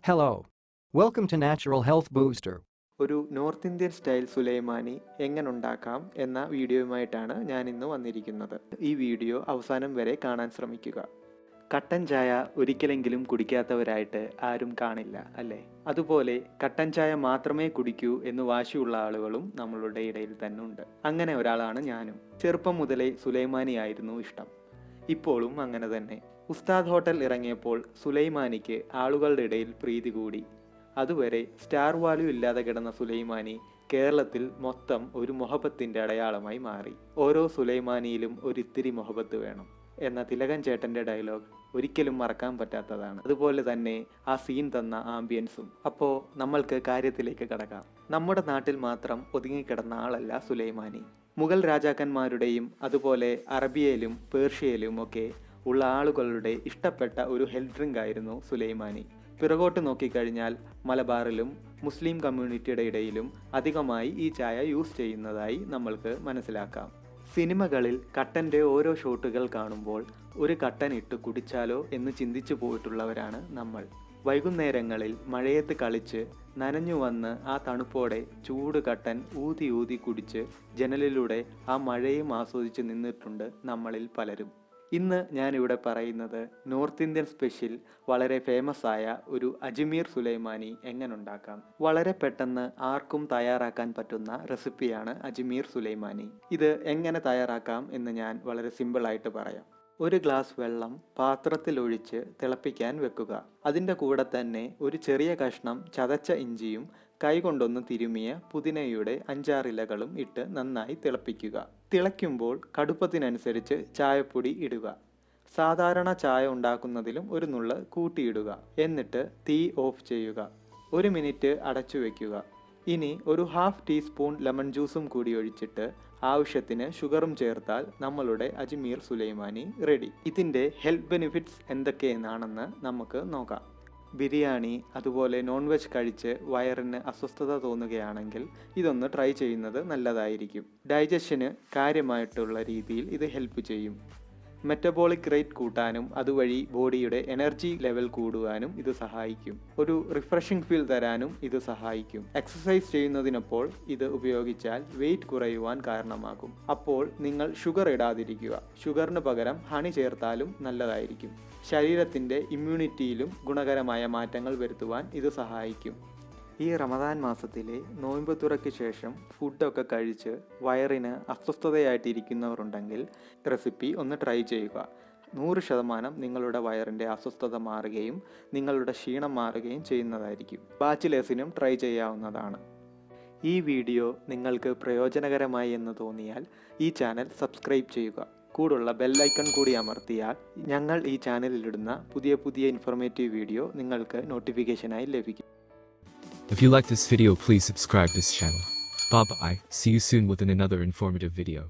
Hello. Welcome to Natural Health Booster. ഒരു north Indian style sulaimani എങ്ങനെ ഉണ്ടാക്കാം എന്ന വീഡിയോയുമായിട്ടാണ് ഞാൻ ഇന്ന് വന്നിരിക്കുന്നത്. ഈ വീഡിയോ അവസാനം വരെ കാണാൻ ശ്രമിക്കുക. കട്ടൻ ചായ ഒരിക്കലെങ്കിലും കുടിക്കാത്തവരായിട്ട് ആരും കാണില്ല അല്ലേ? അതുപോലെ കട്ടൻ ചായ മാത്രമേ കുടിക്കൂ എന്ന് വാശിയുള്ള ആളുകളും നമ്മളുടെ ഇടയിൽ തന്നെ ഉണ്ട്. അങ്ങനെ ഒരാളാണ് ഞാനും. ചെറുപ്പം മുതലേ സുലൈമാനി ആയിരുന്നു ഇഷ്ടം. ഇപ്പോഴും അങ്ങനെ തന്നെ. ഉസ്താദ് ഹോട്ടൽ ഇറങ്ങിയപ്പോൾ സുലൈമാനിക്ക് ആളുകളുടെ ഇടയിൽ പ്രീതി കൂടി. അതുവരെ സ്റ്റാർ വാല്യൂ ഇല്ലാതെ കിടന്ന സുലൈമാനി കേരളത്തിൽ മൊത്തം ഒരു മൊഹബത്തിന്റെ അടയാളമായി മാറി. ഓരോ സുലൈമാനിയിലും ഒരിത്തിരി മൊഹബത്ത് വേണം എന്ന തിലകൻ ചേട്ടന്റെ ഡയലോഗ് ഒരിക്കലും മറക്കാൻ പറ്റാത്തതാണ്. അതുപോലെ തന്നെ ആ സീൻ തന്ന ആംബിയൻസും. അപ്പോൾ നമ്മൾക്ക് കാര്യത്തിലേക്ക് കടക്കാം. നമ്മുടെ നാട്ടിൽ മാത്രം ഒതുങ്ങിക്കിടന്ന ആളല്ല സുലൈമാനി. മുഗൾ രാജാക്കന്മാരുടെയും അതുപോലെ അറബിയയിലും പേർഷ്യയിലും ഒക്കെ ഉള്ള ആളുകളുടെ ഇഷ്ടപ്പെട്ട ഒരു ഹെൽത്ത് ഡ്രിങ്ക് ആയിരുന്നു സുലൈമാനി. പിറകോട്ട് നോക്കിക്കഴിഞ്ഞാൽ മലബാറിലും മുസ്ലിം കമ്മ്യൂണിറ്റിയുടെ ഇടയിലും അധികമായി ഈ ചായ യൂസ് ചെയ്യുന്നതായി നമ്മൾക്ക് മനസ്സിലാക്കാം. സിനിമകളിൽ കട്ടൻ്റെ ഓരോ ഷോട്ടുകൾ കാണുമ്പോൾ ഒരു കട്ടൻ ഇട്ട് കുടിച്ചാലോ എന്ന് ചിന്തിച്ചു പോയിട്ടുള്ളവരാണ് നമ്മൾ. വൈകുന്നേരങ്ങളിൽ മഴയത്ത് കളിച്ച് നനഞ്ഞു വന്ന് ആ തണുപ്പോടെ ചൂട് കട്ടൻ ഊതി ഊതി കുടിച്ച് ജനലിലൂടെ ആ മഴയും ആസ്വദിച്ച് നിന്നിട്ടുണ്ട് നമ്മളിൽ പലരും. ഇന്ന് ഞാനിവിടെ പറയുന്നത് നോർത്ത് ഇന്ത്യൻ സ്പെഷ്യൽ വളരെ ഫേമസ് ആയ ഒരു അജ്മീർ സുലൈമാനി എങ്ങനെ ഉണ്ടാക്കാം. വളരെ പെട്ടെന്ന് ആർക്കും തയ്യാറാക്കാൻ പറ്റുന്ന റെസിപ്പിയാണ് അജ്മീർ സുലൈമാനി. ഇത് എങ്ങനെ തയ്യാറാക്കാം എന്ന് ഞാൻ വളരെ സിമ്പിളായിട്ട് പറയാം. ഒരു ഗ്ലാസ് വെള്ളം പാത്രത്തിലൊഴിച്ച് തിളപ്പിക്കാൻ വെക്കുക. അതിൻ്റെ കൂടെ തന്നെ ഒരു ചെറിയ കഷ്ണം ചതച്ച ഇഞ്ചിയും കൈകൊണ്ടൊന്ന് തിരുമിയ പുതിനയുടെ 5-6 ഇലകളും ഇട്ട് നന്നായി തിളപ്പിക്കുക. തിളയ്ക്കുമ്പോൾ കടുപ്പത്തിനനുസരിച്ച് ചായപ്പൊടി ഇടുക. സാധാരണ ചായ ഉണ്ടാക്കുന്നതിലും ഒരു നുള്ള് കൂട്ടിയിടുക. എന്നിട്ട് തീ ഓഫ് ചെയ്യുക. 1 മിനിറ്റ് അടച്ചു വയ്ക്കുക. ഇനി ഒരു 1/2 ടീസ്പൂൺ ലെമൺ ജ്യൂസും കൂടി ഒഴിച്ചിട്ട് ആവശ്യത്തിന് ഷുഗറും ചേർത്താൽ നമ്മളുടെ അജ്മീർ സുലൈമാനി റെഡി. ഇതിൻ്റെ ഹെൽത്ത് ബെനിഫിറ്റ്സ് എന്തൊക്കെയെന്നാണെന്ന് നമുക്ക് നോക്കാം. ബിരിയാണി അതുപോലെ നോൺ വെജ് കഴിച്ച് വയറിന് അസ്വസ്ഥത തോന്നുകയാണെങ്കിൽ ഇതൊന്ന് ട്രൈ ചെയ്യുന്നത് നല്ലതായിരിക്കും. ഡൈജഷന് കാര്യമായിട്ടുള്ള രീതിയിൽ ഇത് ഹെൽപ്പ് ചെയ്യും. മെറ്റബോളിക് റേറ്റ് കൂട്ടാനും അതുവഴി ബോഡിയുടെ എനർജി ലെവൽ കൂടുവാനും ഇത് സഹായിക്കും. ഒരു റിഫ്രഷിംഗ് ഫീൽ തരാനും ഇത് സഹായിക്കും. എക്സസൈസ് ചെയ്യുന്നതിനപ്പോൾ ഇത് ഉപയോഗിച്ചാൽ വെയിറ്റ് കുറയുവാൻ കാരണമാകും. അപ്പോൾ നിങ്ങൾ ഷുഗർ ഇടാതിരിക്കുക. ഷുഗറിന് പകരം ഹണി ചേർത്താലും നല്ലതായിരിക്കും. ശരീരത്തിൻ്റെ ഇമ്മ്യൂണിറ്റിയിലും ഗുണകരമായ മാറ്റങ്ങൾ വരുത്തുവാൻ ഇത് സഹായിക്കും. ഈ റമദാൻ മാസത്തിലെ നോയമ്പ് തുറയ്ക്ക് ശേഷം ഫുഡൊക്കെ കഴിച്ച് വയറിന് അസ്വസ്ഥതയായിട്ടിരിക്കുന്നവരുണ്ടെങ്കിൽ റെസിപ്പി ഒന്ന് ട്രൈ ചെയ്യുക. 100% നിങ്ങളുടെ വയറിൻ്റെ അസ്വസ്ഥത മാറുകയും നിങ്ങളുടെ ക്ഷീണം മാറുകയും ചെയ്യുന്നതായിരിക്കും. ബാച്ചിലേഴ്സിനും ട്രൈ ചെയ്യാവുന്നതാണ്. ഈ വീഡിയോ നിങ്ങൾക്ക് പ്രയോജനകരമായി എന്ന് തോന്നിയാൽ ഈ ചാനൽ സബ്സ്ക്രൈബ് ചെയ്യുക. കൂടുള്ള ബെല്ലൈക്കൺ കൂടി അമർത്തിയാൽ ഞങ്ങൾ ഈ ചാനലിലിടുന്ന പുതിയ ഇൻഫോർമേറ്റീവ് വീഡിയോ നിങ്ങൾക്ക് നോട്ടിഫിക്കേഷനായി ലഭിക്കും. If you like this video, please subscribe this channel. Bye bye. See you soon with another informative video.